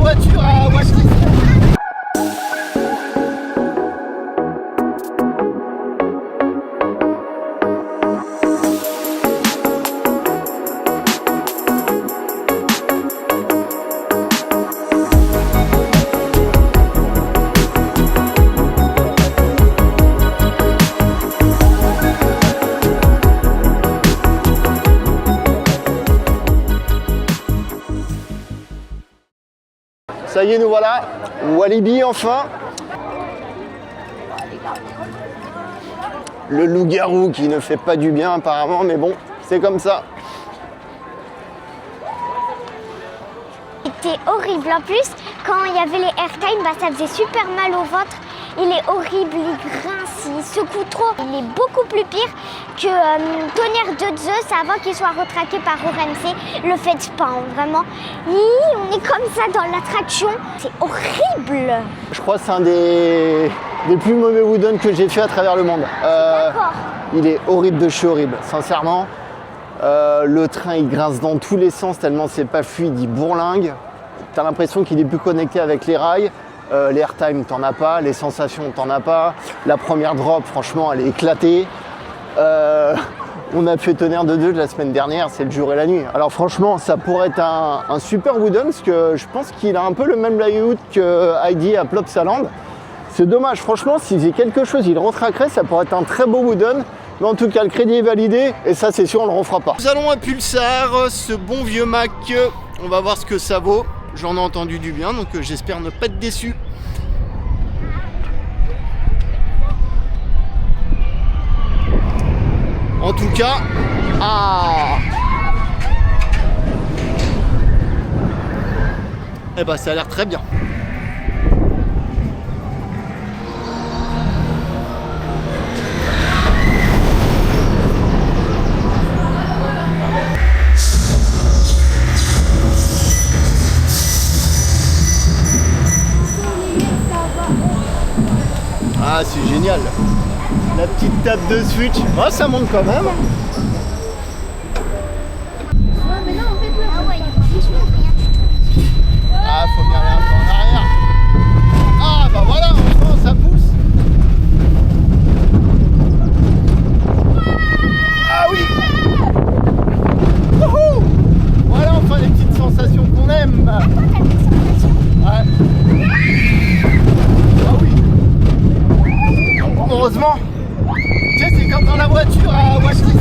voiture à Walt Disney. Ça y est, nous voilà, Walibi enfin. Le loup-garou qui ne fait pas du bien apparemment, mais bon, c'est comme ça. C'était horrible. En plus, quand il y avait les airtime, ça faisait super mal au ventre. Il est horrible, il grince, il secoue trop. Il est beaucoup plus pire que Tonnerre de Zeus avant qu'il soit retraqué par RMC. Le faites pas, vraiment. On est comme ça dans l'attraction. C'est horrible. Je crois que c'est un des plus mauvais wooden que j'ai fait à travers le monde. D'accord. Il est horrible de chez horrible, sincèrement. Le train, il grince dans tous les sens tellement c'est pas fluide, il bourlingue. T'as l'impression qu'il est plus connecté avec les rails. Les airtime, t'en as pas. Les sensations, t'en as pas. La première drop, franchement, elle est éclatée. On a fait Tonnerre de Zeus la semaine dernière, c'est le jour et la nuit. Alors franchement, ça pourrait être un super wooden, parce que je pense qu'il a un peu le même layout que Heidi à Plopsaland. C'est dommage, franchement, s'il faisait quelque chose, il retraquerait, ça pourrait être un très beau wooden. Mais en tout cas, le crédit est validé, et ça, c'est sûr, on le refera pas. Nous allons à Pulsar, ce bon vieux Mac, on va voir ce que ça vaut. J'en ai entendu du bien, donc j'espère ne pas être déçu. En tout cas, eh ben ça a l'air très bien. Ah, c'est génial. La petite table de switch. Oh, ça monte quand même. Ah, faut bien aller un peu en arrière. Ah, bah voilà, enfin, ça pousse. Ah oui. Wouhou. Voilà, enfin, les petites sensations qu'on aime. Ouais. Ah oui. Heureusement. Tu sais, c'est comme dans la voiture à Walt Disney.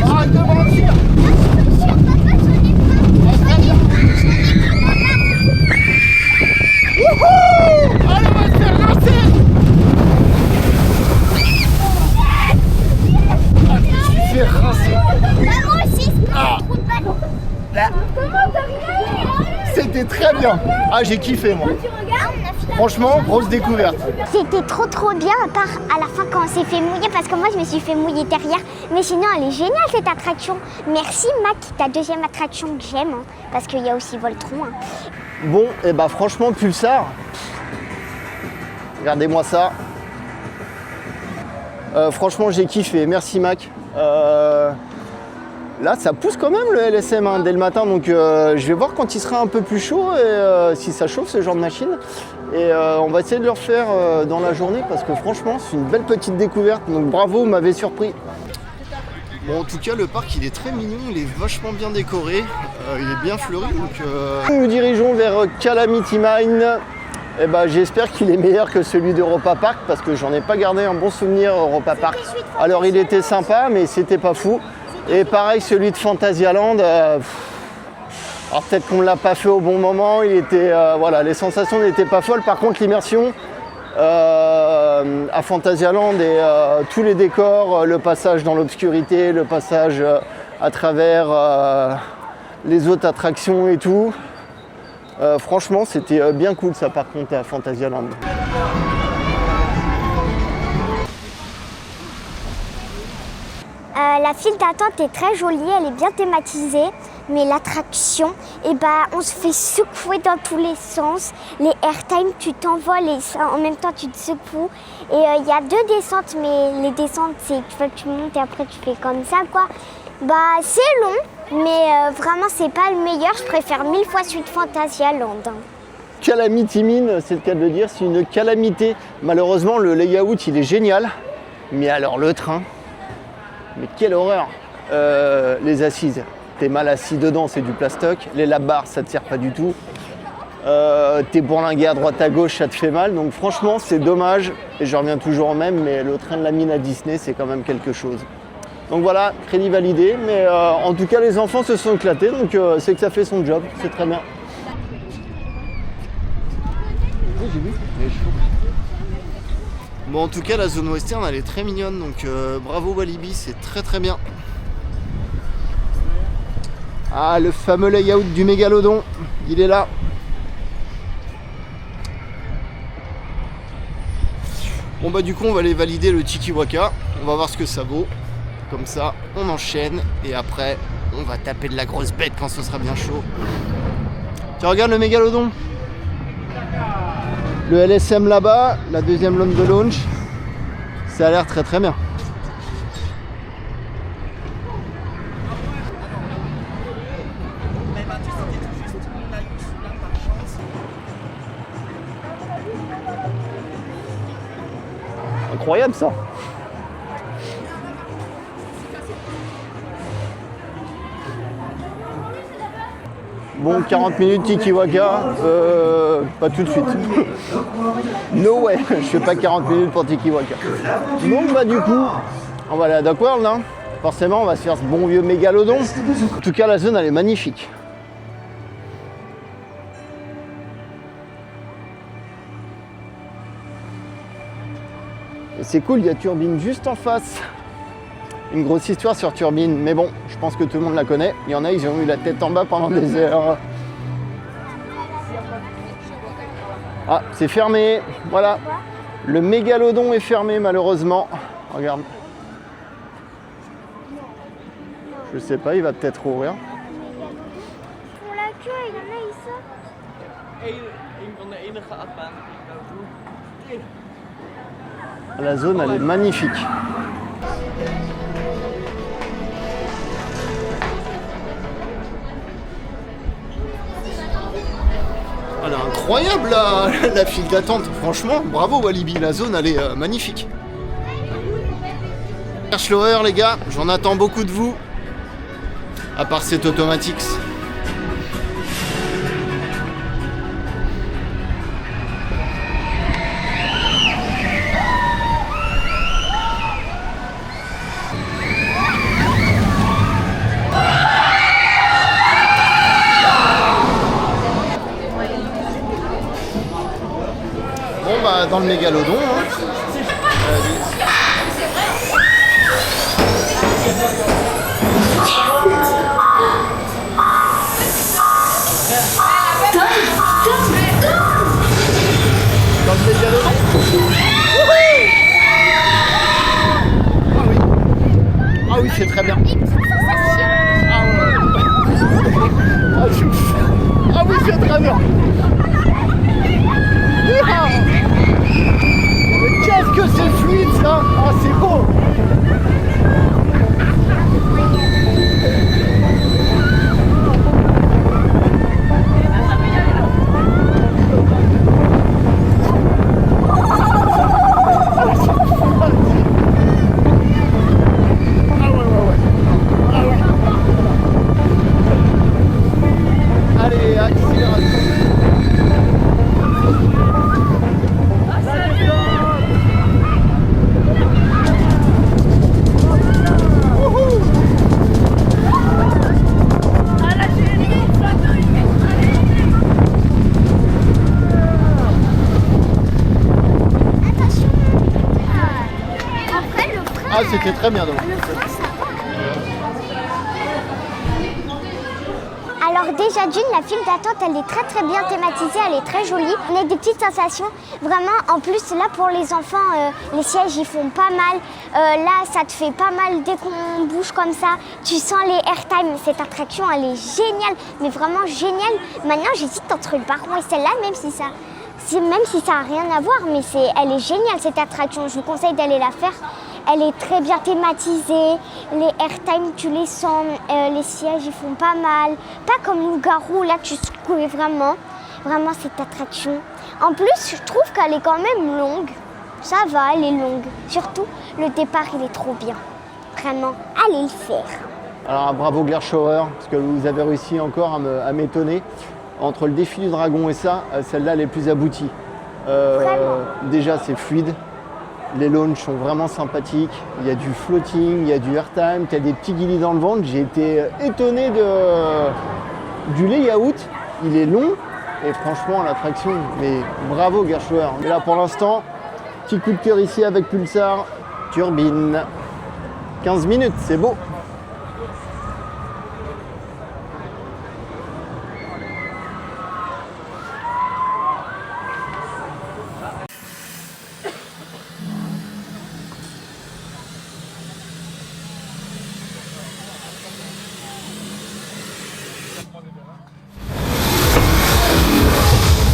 Arrête de mentir. Wouhou! Allez, on va se faire rincer. Je me fais rincer. Moi aussi, C'était très bien. Ah, j'ai kiffé, moi. Franchement, grosse découverte. C'était trop bien, à part à la fin quand on s'est fait mouiller, parce que moi je me suis fait mouiller derrière. Mais sinon, elle est géniale cette attraction. Merci Mac, ta deuxième attraction que j'aime, parce qu'il y a aussi Voltron. Bon, et bah franchement, Pulsar. Regardez-moi ça. Franchement, j'ai kiffé. Merci Mac. Là, ça pousse quand même le LSM dès le matin, donc je vais voir quand il sera un peu plus chaud et si ça chauffe ce genre de machine. Et on va essayer de le refaire dans la journée parce que franchement, c'est une belle petite découverte. Donc bravo, vous m'avez surpris. Bon, en tout cas, le parc, il est très mignon, il est vachement bien décoré, il est bien fleuri. Donc nous dirigeons vers Calamity Mine. Et bah, j'espère qu'il est meilleur que celui d'Europa Park parce que j'en ai pas gardé un bon souvenir Europa Park. Alors il était sympa, mais c'était pas fou. Et pareil, celui de Fantasyland, alors peut-être qu'on ne l'a pas fait au bon moment, il était, voilà, les sensations n'étaient pas folles. Par contre, l'immersion à Fantasyland et tous les décors, le passage dans l'obscurité, le passage à travers les autres attractions et tout, franchement, c'était bien cool ça par contre à Fantasyland. La file d'attente est très jolie, elle est bien thématisée, mais l'attraction, on se fait secouer dans tous les sens. Les airtime, tu t'envoles et en même temps tu te secoues. Et il y a 2 descentes, mais les descentes, c'est tu montes et après tu fais comme ça, quoi. C'est long, Mais vraiment, c'est pas le meilleur. Je préfère 1000 fois Suite Fantasyland. Calamity Mine, c'est le cas de le dire, c'est une calamité. Malheureusement, le layout, il est génial. Mais alors, le train, mais quelle horreur. Les assises, t'es mal assis dedans, c'est du plastoc. Les lap-bars, ça te sert pas du tout. T'es bourlingué à droite à gauche, ça te fait mal. Donc franchement, c'est dommage. Et je reviens toujours au même, mais le train de la mine à Disney, c'est quand même quelque chose. Donc voilà, crédit validé. Mais en tout cas, les enfants se sont éclatés. Donc c'est que ça fait son job. C'est très bien. Oui, j'ai vu. Elle est chaude. Bon, en tout cas, la zone western, elle est très mignonne. Donc bravo Walibi, c'est très très bien. Ah, le fameux layout du mégalodon, il est là. Bon bah du coup on va aller valider le Tiki Waka, on va voir ce que ça vaut. Comme ça on enchaîne et après on va taper de la grosse bête quand ce sera bien chaud. Tu regardes le mégalodon, le LSM là-bas, la deuxième zone de launch, ça a l'air très très bien. Incroyable ça. Bon, 40 minutes Tiki Waka, pas tout de suite. No way, je fais pas 40 minutes pour Tiki Waka. Donc bah du coup, on va aller à Duck World, hein. Forcément on va se faire ce bon vieux mégalodon. En tout cas la zone elle est magnifique. C'est cool, il y a Turbine juste en face. Une grosse histoire sur Turbine, mais bon, je pense que tout le monde la connaît. Il y en a, ils ont eu la tête en bas pendant des heures. Ah, c'est fermé, voilà. Le mégalodon est fermé malheureusement. Regarde. Je sais pas, il va peut-être ouvrir. Pour la queue, il y en a, ils sortent. La zone, elle est magnifique. Elle est incroyable la file d'attente. Franchement, bravo Walibi, la zone, elle est magnifique. Cherche l'horreur les gars, j'en attends beaucoup de vous. À part cet Automatics. Dans le mégalodon. Hein. Dans le mégalodon. Ah oui, c'est très bien. Ah oui, c'est très bien. Qu'est-ce que c'est fluide ça! Ah c'est beau! Allez, accélération! Ah, c'était très bien donc. Alors déjà d'une, la file d'attente elle est très très bien thématisée, elle est très jolie. On a des petites sensations, vraiment en plus là pour les enfants, les sièges ils font pas mal. Là ça te fait pas mal dès qu'on bouge comme ça. Tu sens les airtime, cette attraction elle est géniale, mais vraiment géniale. Maintenant j'hésite entre le baron et celle-là, même si ça n'a rien à voir, mais elle est géniale cette attraction, je vous conseille d'aller la faire. elle est très bien thématisée. Les airtime, tu les sens, les sièges, ils font pas mal. Pas comme Loup-garou, là, tu secouais vraiment. Vraiment, cette attraction. En plus, je trouve qu'elle est quand même longue. Ça va, elle est longue. Surtout, le départ, il est trop bien. Vraiment, allez le faire. Alors bravo Glair Shower, parce que vous avez réussi encore à m'étonner. Entre le défi du dragon et ça, celle-là elle est plus aboutie. Déjà c'est fluide, les launches sont vraiment sympathiques, il y a du floating, il y a du airtime, tu as des petits guillis dans le ventre. J'ai été étonné du layout, il est long et franchement l'attraction, mais bravo Glair Shower. Mais là pour l'instant, petit coup de cœur ici avec Pulsar, turbine. 15 minutes, c'est beau.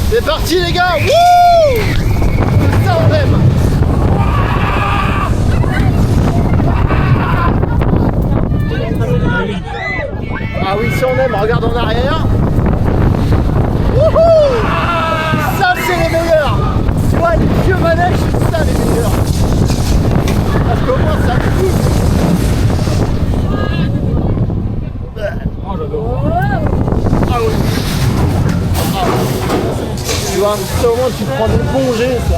C'est parti les gars. Wouh, ça on aime. Ah oui, ça on aime, regarde en arrière. Wouhou, ça c'est les meilleurs. Tu vois, les vieux manèges, c'est ça les meilleurs. Parce qu'au moins ça pousse. Ah oui. Tu vois, ça au moins tu prends des plongées, ça.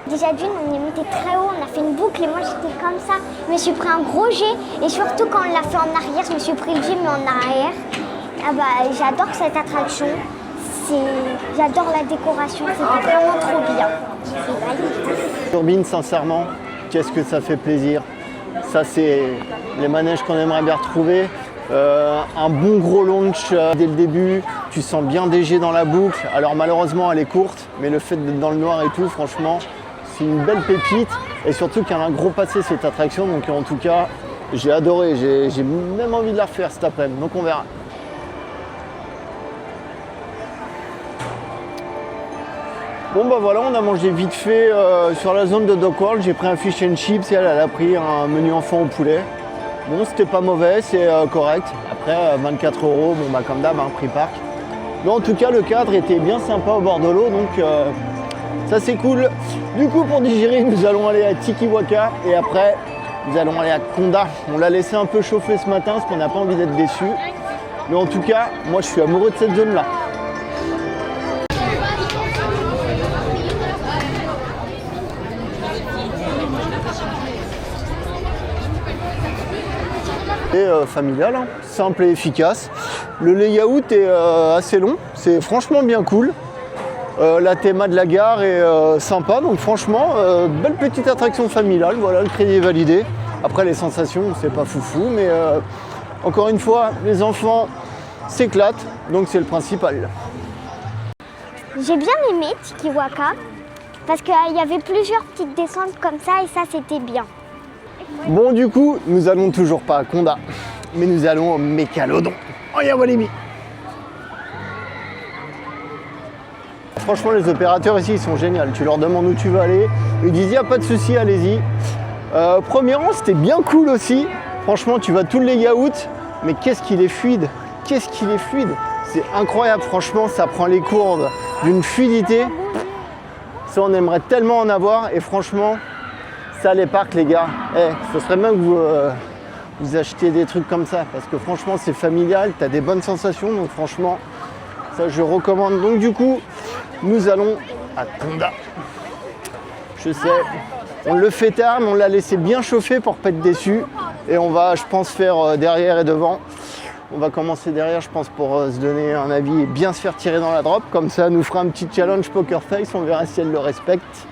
Déjà d'une, on est monté très haut, on a fait une boucle et moi j'étais comme ça. Je me suis pris un gros jet et surtout quand on l'a fait en arrière, je me suis pris le jet mais en arrière. Ah bah, j'adore cette attraction, j'adore la décoration, c'est vraiment trop bien. C'est magnifique. Turbine, sincèrement, qu'est-ce que ça fait plaisir. Ça c'est les manèges qu'on aimerait bien retrouver. Un bon gros launch dès le début, tu sens bien des jets dans la boucle. Alors malheureusement elle est courte, mais le fait d'être dans le noir et tout, franchement, c'est une belle pépite. Et surtout qu'il y a un gros passé cette attraction, donc en tout cas, j'ai adoré. J'ai même envie de la refaire cet après-midi, donc on verra. Bon bah voilà, on a mangé vite fait sur la zone de Dock World. J'ai pris un fish and chips et elle a pris un menu enfant au poulet. Bon, c'était pas mauvais, c'est correct. Après, 24 €, bon bah comme d'hab, prix parc. Mais en tout cas, le cadre était bien sympa au bord de l'eau, donc ça c'est cool. Du coup, pour digérer, nous allons aller à Tikiwaka et après, nous allons aller à Konda. On l'a laissé un peu chauffer ce matin parce qu'on n'a pas envie d'être déçu. Mais en tout cas, moi je suis amoureux de cette zone-là. Et familial, hein, simple et efficace. Le layout est assez long, c'est franchement bien cool. La théma de la gare est sympa, donc franchement, belle petite attraction familiale. Voilà, le crédit est validé. Après les sensations, c'est pas foufou, mais encore une fois, les enfants s'éclatent, donc c'est le principal. J'ai bien aimé Tikiwaka parce qu'il y avait plusieurs petites descentes comme ça et ça c'était bien. Bon, du coup, nous allons toujours pas à Konda, mais nous allons au Mégalodon. Oh, y'a Walibi. Franchement, les opérateurs ici, ils sont géniaux. Tu leur demandes où tu veux aller, ils disent, y a pas de souci, allez-y. Premier rang, c'était bien cool aussi. Franchement, tu vas tout le layout, mais qu'est-ce qu'il est fluide. Qu'est-ce qu'il est fluide. C'est incroyable, franchement, ça prend les courbes d'une fluidité. Ça, on aimerait tellement en avoir, et franchement, ça, les parcs, les gars, ce serait bien que vous achetiez des trucs comme ça, parce que franchement, c'est familial, tu as des bonnes sensations, donc franchement, ça, je recommande. Donc du coup, nous allons à Konda. Je sais, on le fait tard, mais on l'a laissé bien chauffer pour pas être déçu, et on va, je pense, faire derrière et devant. On va commencer derrière, je pense, pour se donner un avis et bien se faire tirer dans la drop, comme ça, nous fera un petit challenge poker face, on verra si elle le respecte.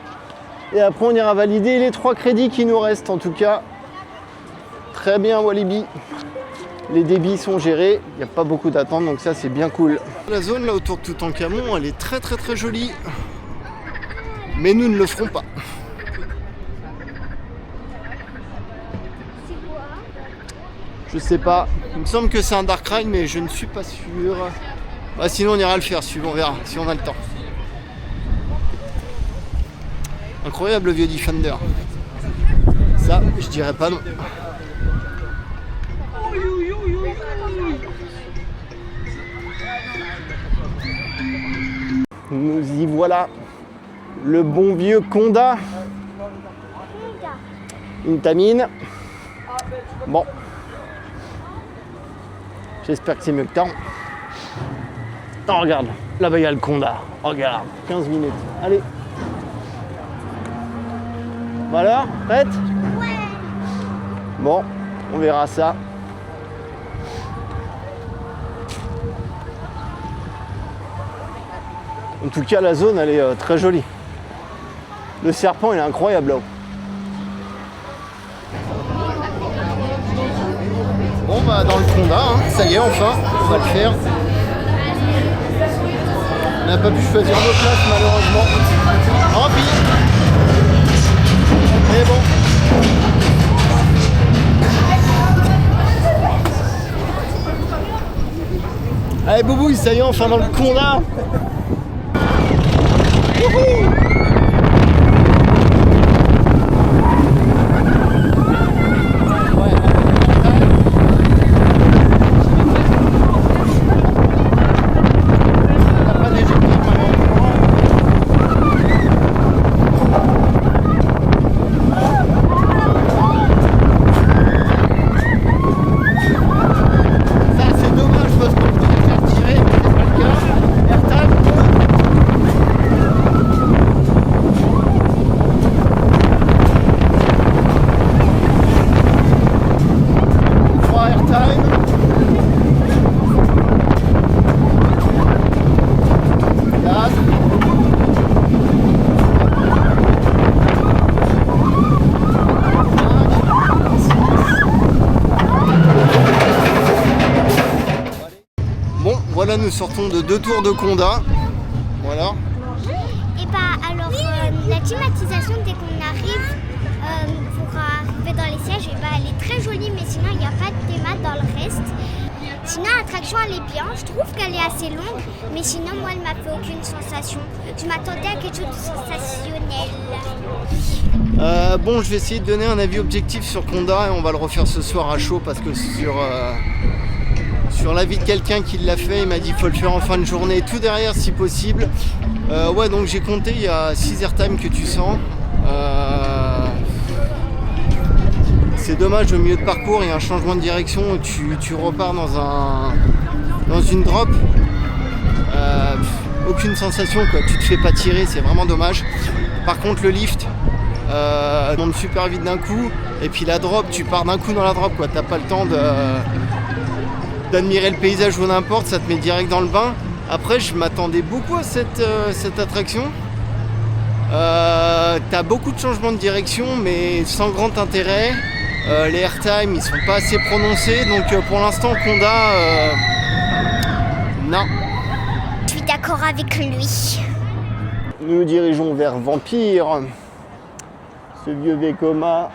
Et après, on ira valider les 3 crédits qui nous restent. En tout cas, très bien Walibi. Les débits sont gérés, il n'y a pas beaucoup d'attente, donc ça c'est bien cool. La zone là autour de Toutankhamon, elle est très très très jolie. Mais nous ne le ferons pas. Je sais pas, il me semble que c'est un dark ride, mais je ne suis pas sûr. Bah, sinon on ira le faire, on verra si on a le temps. Incroyable le vieux Defender. Ça, je dirais pas non. Nous y voilà. Le bon vieux Conda. Une tamine. Bon. J'espère que c'est mieux que tant. Oh, regarde. Là-bas, il y a le Conda. Regarde. 15 minutes. Allez. Bon alors, prête? Ouais. Bon, on verra ça. En tout cas, la zone, elle est très jolie. Le serpent, il est incroyable là-haut. Bon, bah, dans le Conda, hein, ça y est, enfin, on va le faire. On n'a pas pu choisir nos places, malheureusement. Rempli. Mais bon. Allez, Boubouille, ça y est, enfin dans le Conda. Wouhou! Voilà, nous sortons de 2 tours de Conda. Voilà. Et bah alors la climatisation dès qu'on arrive pour arriver dans les sièges, et bah, elle est très jolie, mais sinon il n'y a pas de théma dans le reste. Sinon l'attraction elle est bien, je trouve qu'elle est assez longue, mais sinon moi elle m'a fait aucune sensation. Je m'attendais à quelque chose de sensationnel. Bon, je vais essayer de donner un avis objectif sur Conda et on va le refaire ce soir à chaud parce que sur l'avis de quelqu'un qui l'a fait, il m'a dit qu'il faut le faire en fin de journée, tout derrière si possible. Ouais, donc j'ai compté, il y a 6 airtime que tu sens. C'est dommage, au milieu de parcours, il y a un changement de direction, tu repars dans une drop. Aucune sensation, quoi. Tu te fais pas tirer, c'est vraiment dommage. Par contre, le lift monte super vite d'un coup, et puis la drop, tu pars d'un coup dans la drop, quoi. T'as pas le temps d'admirer le paysage ou n'importe, ça te met direct dans le bain. Après, je m'attendais beaucoup à cette attraction. T'as beaucoup de changements de direction, mais sans grand intérêt. Les airtime, ils sont pas assez prononcés, donc pour l'instant, Conda, non. Je suis d'accord avec lui. Nous nous dirigeons vers Vampire. Ce vieux Vekoma,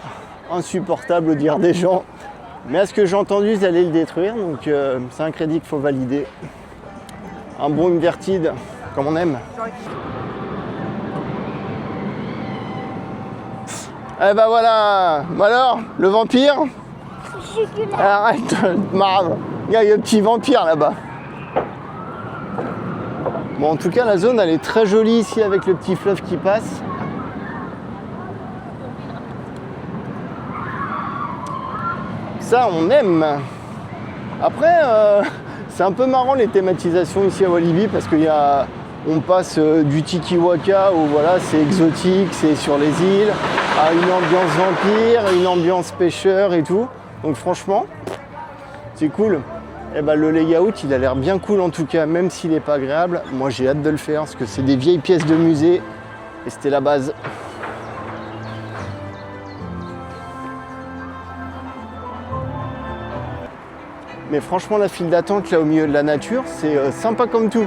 insupportable au dire des gens. Mais à ce que j'ai entendu, ils allaient le détruire, donc c'est un crédit qu'il faut valider. Un bon inverted, comme on aime. Eh ben voilà. Alors, le vampire. Arrête, marre. Il y a un petit vampire là-bas. Bon, en tout cas, la zone, elle est très jolie ici avec le petit fleuve qui passe. Ça, on aime. Après, c'est un peu marrant les thématisations ici à Walibi parce on passe du Tikiwaka où voilà, c'est exotique, c'est sur les îles, à une ambiance vampire, une ambiance pêcheur et tout. Donc franchement, c'est cool. Et ben, le layout, il a l'air bien cool en tout cas, même s'il n'est pas agréable. Moi, j'ai hâte de le faire parce que c'est des vieilles pièces de musée et c'était la base. Mais franchement, la file d'attente là au milieu de la nature, c'est sympa comme tout.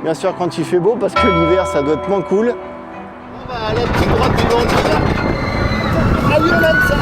Bien sûr quand il fait beau, parce que l'hiver ça doit être moins cool. On va à la petite droite du vampire. Ah oui, on aime ça.